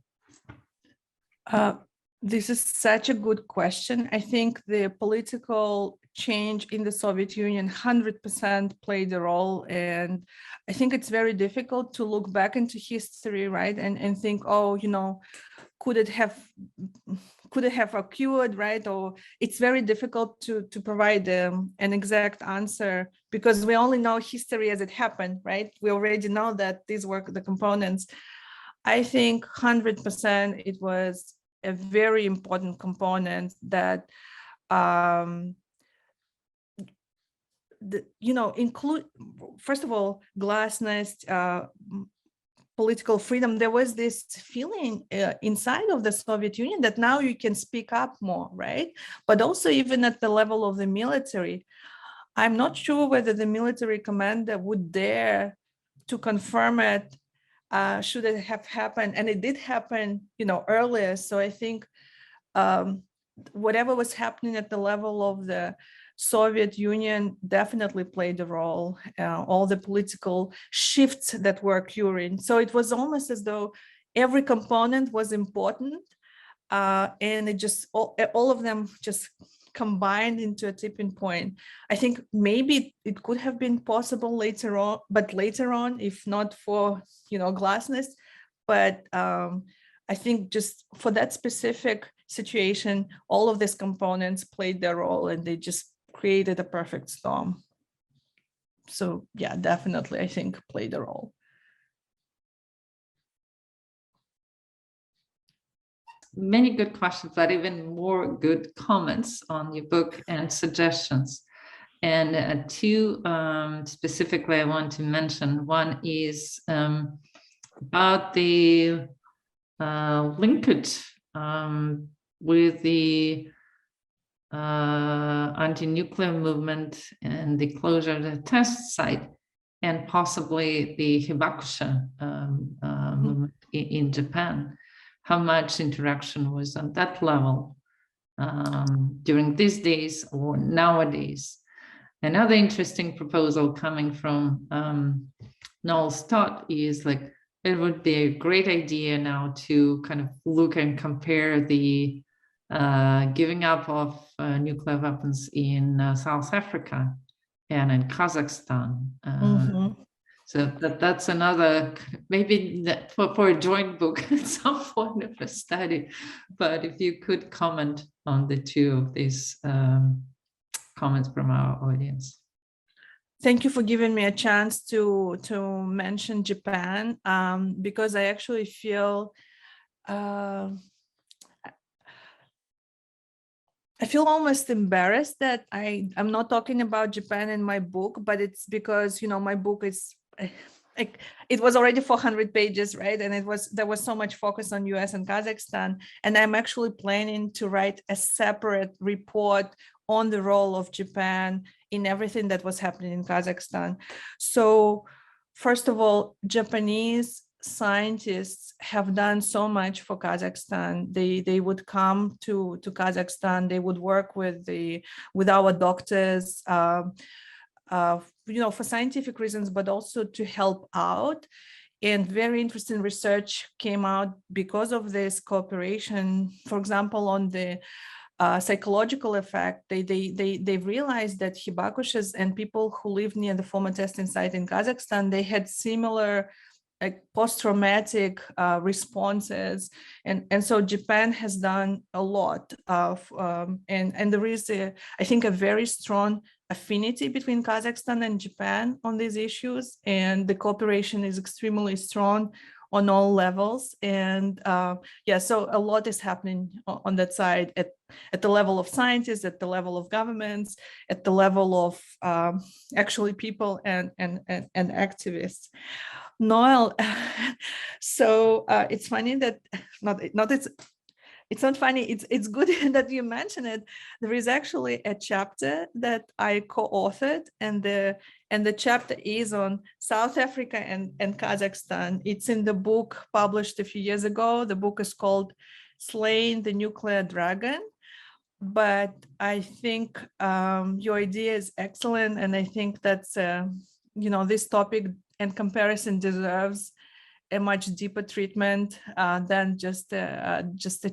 This is such a good question. I think the political change in the Soviet Union 100% played a role. And I think it's very difficult to look back into history, right? And think, oh, you know, could it have occurred, right? Or it's very difficult to provide an exact answer because we only know history as it happened, right? We already know that these were the components. I think 100% it was a very important component that, include, first of all, glasnost, political freedom. There was this feeling inside of the Soviet Union that now you can speak up more, right? But also even at the level of the military, I'm not sure whether the military commander would dare to confirm it. Should it have happened? And it did happen, you know, earlier. So I think whatever was happening at the level of the Soviet Union definitely played a role, all the political shifts that were occurring. So it was almost as though every component was important and it just, all of them just combined into a tipping point. I think maybe it could have been possible later on, but later on, if not for, you know, glasnost. But I think just for that specific situation, all of these components played their role and they just created a perfect storm. So yeah, definitely, I think played a role. Many good questions, but even more good comments on your book and suggestions. And two specifically I want to mention. One is about the linkage with the anti-nuclear movement and the closure of the test site, and possibly the Hibakusha movement in Japan. How much interaction was on that level during these days or nowadays? Another interesting proposal coming from Noel Stott is like, it would be a great idea now to kind of look and compare the giving up of nuclear weapons in South Africa and in Kazakhstan. So that's another, maybe for a joint book at some point of a study. But if you could comment on the two of these comments from our audience. Thank you for giving me a chance to mention Japan, because I actually feel I feel almost embarrassed that I'm not talking about Japan in my book, but it's because, you know, my book is, like it was already 400 pages, right? And there was so much focus on US and Kazakhstan. And I'm actually planning to write a separate report on the role of Japan in everything that was happening in Kazakhstan. So first of all, Japanese scientists have done so much for Kazakhstan. They would come to Kazakhstan, they would work with our doctors, for scientific reasons, but also to help out. And very interesting research came out because of this cooperation. For example, on the psychological effect, they realized that hibakushas and people who lived near the former testing site in Kazakhstan, they had similar post-traumatic responses, and so Japan has done a lot of, and there is I think a very strong affinity between Kazakhstan and Japan on these issues, and the cooperation is extremely strong on all levels. And so a lot is happening on that side at the level of scientists, at the level of governments, at the level of actually people and activists. Noel, so it's funny that it's not funny. It's good that you mention it. There is actually a chapter that I co-authored, and the chapter is on South Africa and Kazakhstan. It's in the book published a few years ago. The book is called "Slaying the Nuclear Dragon." But I think your idea is excellent, and I think that's this topic and comparison deserves a much deeper treatment than just a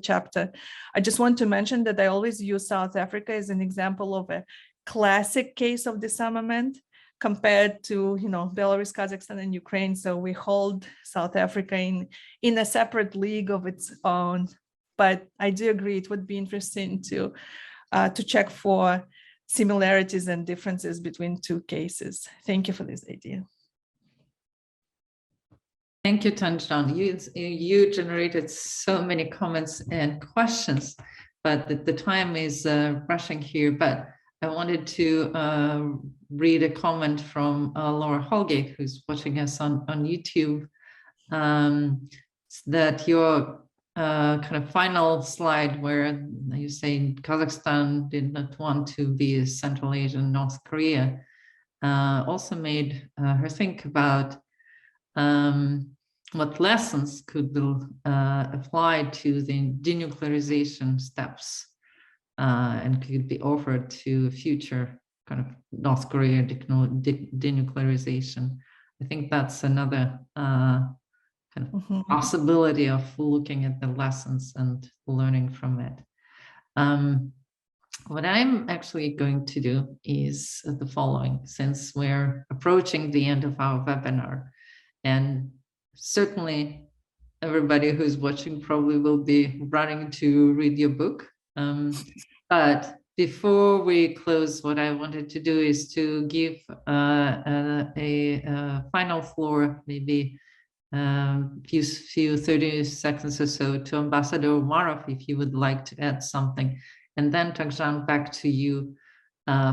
chapter. I just want to mention that I always use South Africa as an example of a classic case of disarmament compared to Belarus, Kazakhstan, and Ukraine. So we hold South Africa in a separate league of its own. But I do agree it would be interesting to check for similarities and differences between two cases. Thank you for this idea. Thank you, Togzhan. You generated so many comments and questions, but the time is rushing here. But I wanted to read a comment from Laura Holgate, who's watching us on YouTube, that your kind of final slide where you say Kazakhstan did not want to be a Central Asian North Korea also made her think about what lessons could be applied to the denuclearization steps and could be offered to future kind of North Korea denuclearization. I think that's another kind of possibility of looking at the lessons and learning from it. What I'm actually going to do is the following, since we're approaching the end of our webinar, and certainly everybody who's watching probably will be running to read your book. But before we close, what I wanted to do is to give a final floor, maybe few 30 seconds or so, to Ambassador Umarov, if you would like to add something. And then Togzhan, back to you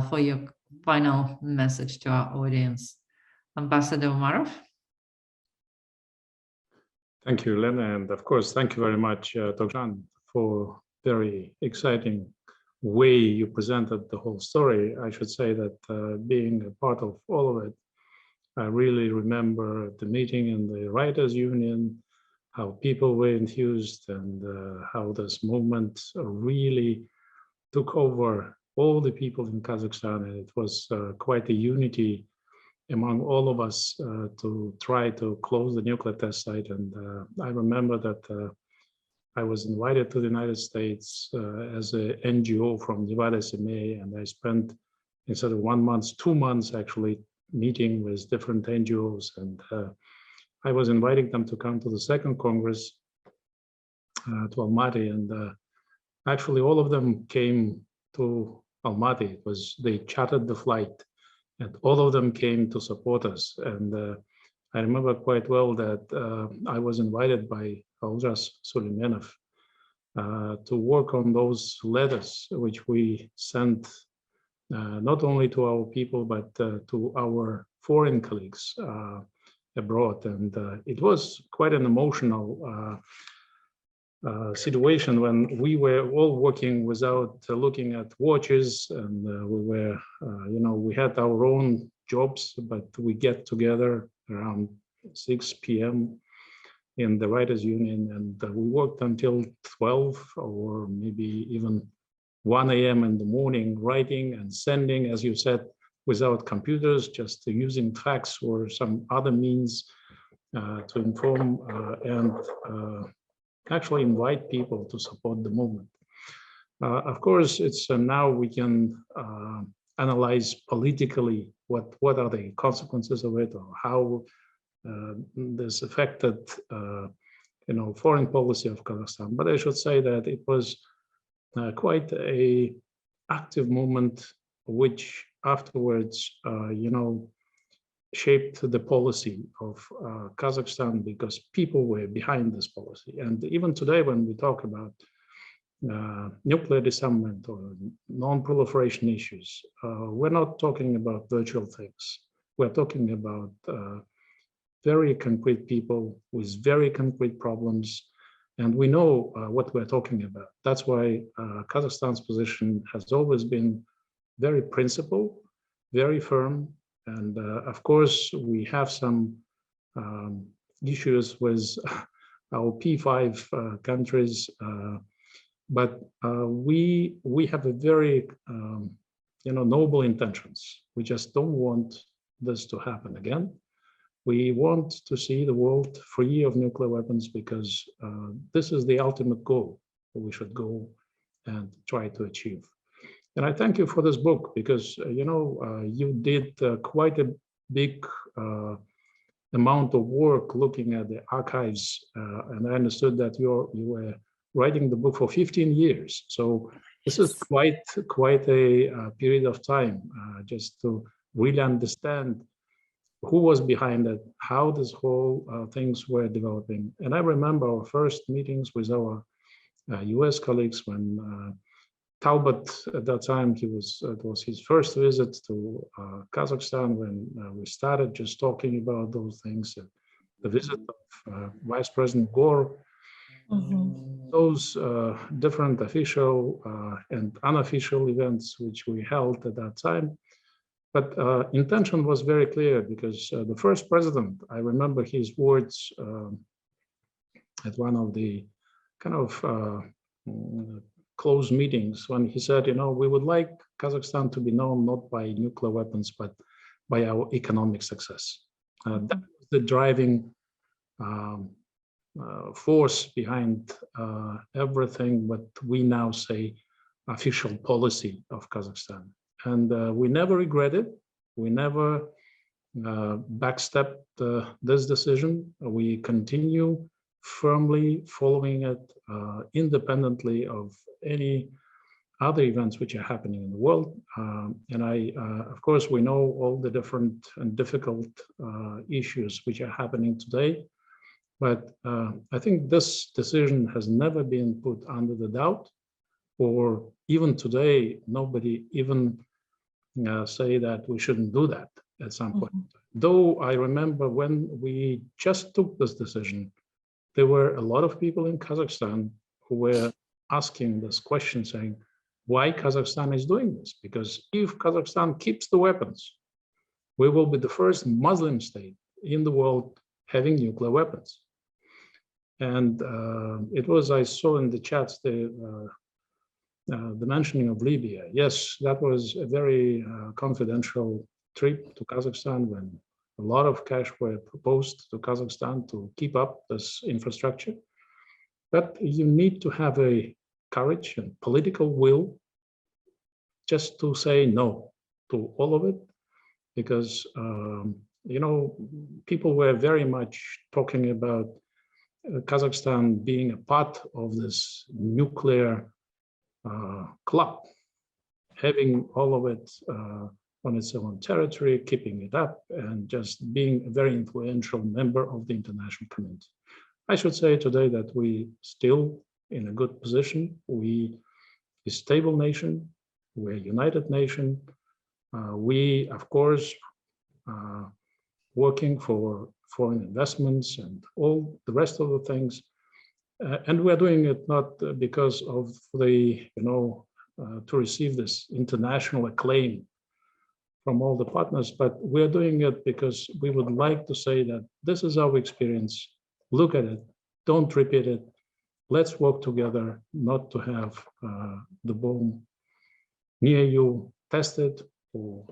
for your final message to our audience. Ambassador Umarov. Thank you, Elena. And of course, thank you very much, Togzhan, for very exciting way you presented the whole story. I should say that being a part of all of it, I really remember the meeting in the Writers' Union, how people were enthused, and how this movement really took over all the people in Kazakhstan. And it was quite a unity among all of us to try to close the nuclear test site. And I remember that I was invited to the United States as an NGO from Nevada SMA, and I spent, instead of 1 month, 2 months actually meeting with different NGOs. And I was inviting them to come to the second Congress to Almaty, and actually all of them came to Almaty. They chartered the flight, and all of them came to support us. And I remember quite well that I was invited by Aljas Suleimanov to work on those letters, which we sent not only to our people, but to our foreign colleagues, abroad, and it was quite an emotional situation when we were all working without looking at watches, and we were, we had our own jobs, but we get together around 6 p.m. in the Writers' Union, and we worked until 12 or maybe even 1 a.m. in the morning, writing and sending, as you said, without computers, just using fax or some other means to inform and actually invite people to support the movement. Of course, it's now we can analyze politically what are the consequences of it, or how this affected foreign policy of Kazakhstan. But I should say that it was quite a active movement, which afterwards shaped the policy of Kazakhstan, because people were behind this policy. And even today, when we talk about nuclear disarmament or non-proliferation issues, we're not talking about virtual things. We're talking about very concrete people with very concrete problems, and we know what we're talking about. That's why Kazakhstan's position has always been very principled, very firm, and of course we have some issues with our P5 countries, but we have a very noble intentions. We just don't want this to happen again. We want to see the world free of nuclear weapons, because this is the ultimate goal that we should go and try to achieve. And I thank you for this book, because you did quite a big amount of work looking at the archives, and I understood that you were writing the book for 15 years. So this is quite a period of time just to really understand who was behind it, how this whole things were developing. And I remember our first meetings with our US colleagues when Talbot, at that time, it was his first visit to Kazakhstan, when we started just talking about those things. The visit of Vice President Gore, those different official and unofficial events which we held at that time. But intention was very clear, because the first president, I remember his words at one of the kind of closed meetings, when he said, we would like Kazakhstan to be known not by nuclear weapons, but by our economic success. That was the driving force behind everything what we now say official policy of Kazakhstan. And we never regret it. We never backstepped this decision. We continue firmly following it independently of any other events which are happening in the world. And of course, we know all the different and difficult issues which are happening today. But I think this decision has never been put under the doubt, or even today, nobody even say that we shouldn't do that at some point. Though I remember when we just took this decision, there were a lot of people in Kazakhstan who were asking this question, saying, why Kazakhstan is doing this? Because if Kazakhstan keeps the weapons, we will be the first Muslim state in the world having nuclear weapons. And it was, I saw in the chats, the mentioning of Libya. Yes, that was a very confidential trip to Kazakhstan, when a lot of cash were proposed to Kazakhstan to keep up this infrastructure. But you need to have a courage and political will just to say no to all of it, because people were very much talking about Kazakhstan being a part of this nuclear club, having all of it on its own territory, keeping it up, and just being a very influential member of the international community. I should say today that we still in a good position. We a stable nation, we're a united nation. We, of course, working for foreign investments and all the rest of the things. And we're doing it not because of the, to receive this international acclaim from all the partners, but we're doing it because we would like to say that this is our experience. Look at it, don't repeat it. Let's work together not to have the bomb near you tested or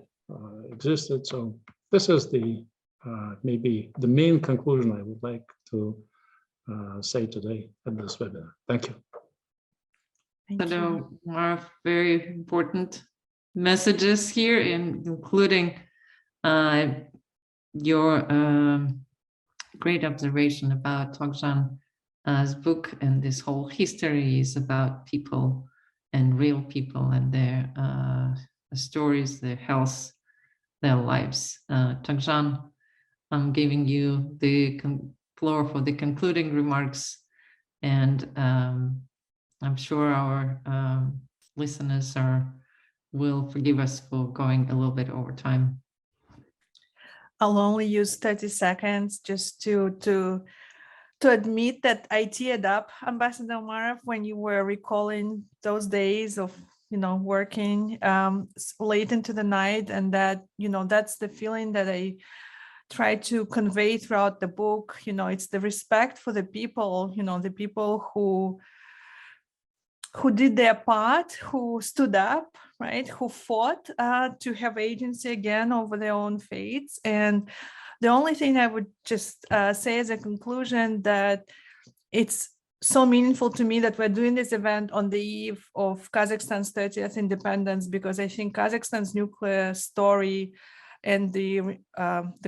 existed. So this is the maybe the main conclusion I would like to say today at this webinar. Thank you. Thank you. Umarov, very important messages here, including your great observation about Togzhan's book, and this whole history is about people and real people and their stories, their health, their lives. Togzhan, I'm giving you the floor for the concluding remarks, and I'm sure our listeners will forgive us for going a little bit over time. I'll only use 30 seconds just to admit that I teared up, Ambassador Umarov, when you were recalling those days of working late into the night, and that that's the feeling that I try to convey throughout the book. It's the respect for the people, the people who did their part, who stood up, right, who fought to have agency again over their own fates. And the only thing I would just say as a conclusion, that it's so meaningful to me that we're doing this event on the eve of Kazakhstan's 30th independence, because I think Kazakhstan's nuclear story and the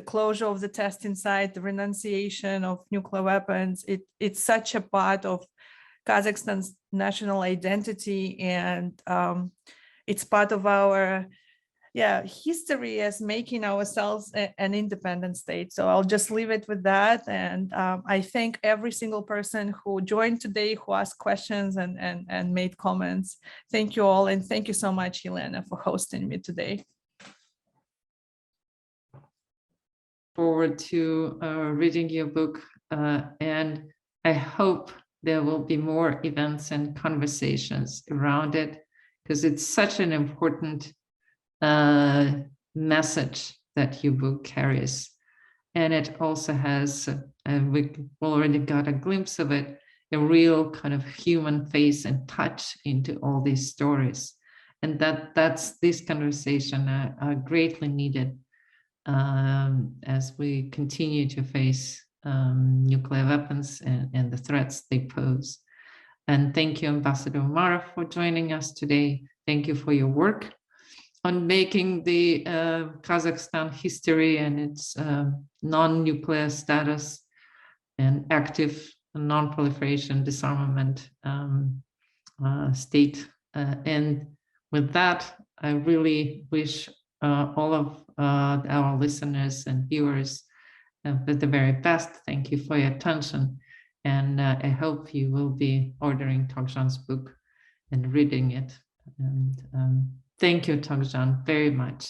closure of the testing site, the renunciation of nuclear weapons, it's such a part of Kazakhstan's national identity, and it's part of our history as making ourselves an independent state. So I'll just leave it with that, and I thank every single person who joined today, who asked questions and made comments. Thank you all, and thank you so much, Elena, for hosting me today. Forward to reading your book, and I hope there will be more events and conversations around it, because it's such an important message that your book carries. And it also has, we've already got a glimpse of it, a real kind of human face and touch into all these stories. And that's this conversation are greatly needed as we continue to face nuclear weapons and the threats they pose. And thank you, Ambassador Umarov, for joining us today. Thank you for your work on making the Kazakhstan history and its non-nuclear status and active non-proliferation disarmament state. And with that, I really wish all of our listeners and viewers the very best. Thank you for your attention. And I hope you will be ordering Togzhan's book and reading it. And thank you, Togzhan, very much.